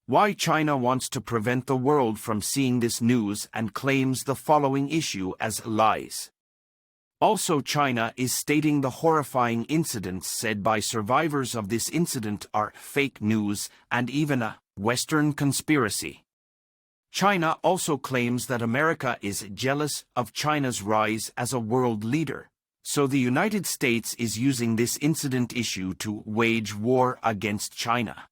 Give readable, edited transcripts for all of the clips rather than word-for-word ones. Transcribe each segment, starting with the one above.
Why China wants to prevent the world from seeing this news and claims the following issue as lies. Also, China is stating the horrifying incidents said by survivors of this incident are fake news and even a Western conspiracy. China also claims that America is jealous of China's rise as a world leader, so the United States is using this incident issue to wage war against China.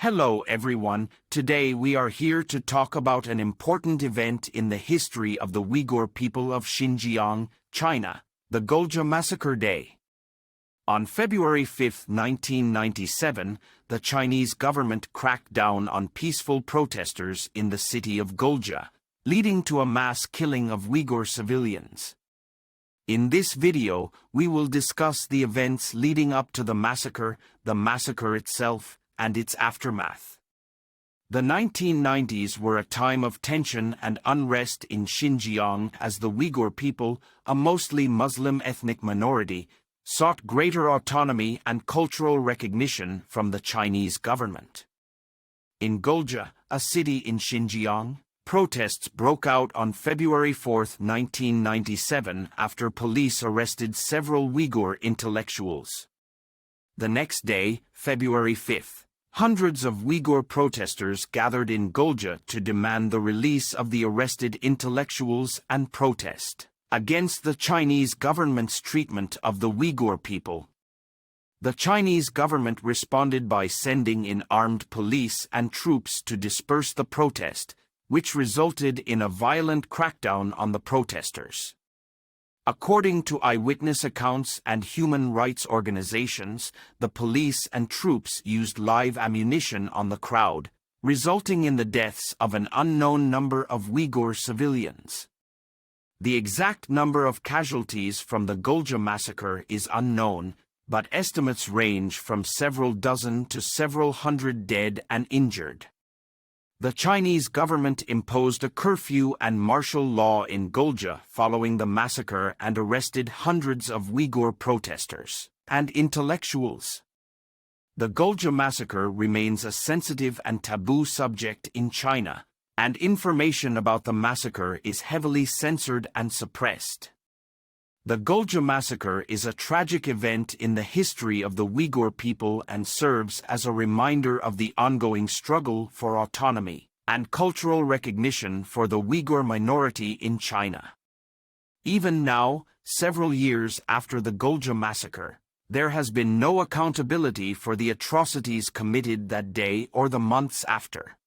Hello everyone, today we are here to talk about an important event in the history of the Uighur people of Xinjiang, China, the Ghulja Massacre Day. On February 5, 1997, the Chinese government cracked down on peaceful protesters in the city of Ghulja, leading to a mass killing of Uighur civilians. In this video, we will discuss the events leading up to the massacre itself, and its aftermath. The 1990s were a time of tension and unrest in Xinjiang as the Uighur people, a mostly Muslim ethnic minority, sought greater autonomy and cultural recognition from the Chinese government. In Ghulja, a city in Xinjiang, protests broke out on February 4, 1997 after police arrested several Uighur intellectuals. The next day, February 5, hundreds of Uighur protesters gathered in Ghulja to demand the release of the arrested intellectuals and protest against the Chinese government's treatment of the Uighur people. The Chinese government responded by sending in armed police and troops to disperse the protest, which resulted in a violent crackdown on the protesters. According to eyewitness accounts and human rights organizations, the police and troops used live ammunition on the crowd, resulting in the deaths of an unknown number of Uighur civilians. The exact number of casualties from the Ghulja massacre is unknown, but estimates range from several dozen to several hundred dead and injured. The Chinese government imposed a curfew and martial law in Ghulja following the massacre and arrested hundreds of Uighur protesters and intellectuals. The Ghulja massacre remains a sensitive and taboo subject in China, and information about the massacre is heavily censored and suppressed. The Ghulja massacre is a tragic event in the history of the Uighur people and serves as a reminder of the ongoing struggle for autonomy and cultural recognition for the Uighur minority in China. Even now, several years after the Ghulja massacre, there has been no accountability for the atrocities committed that day or the months after.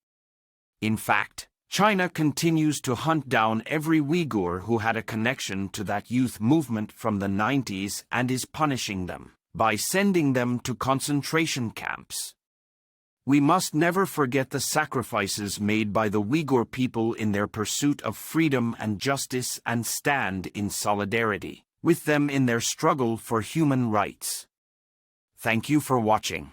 In fact, China continues to hunt down every Uighur who had a connection to that youth movement from the 90s and is punishing them by sending them to concentration camps. We must never forget the sacrifices made by the Uighur people in their pursuit of freedom and justice and stand in solidarity with them in their struggle for human rights. Thank you for watching.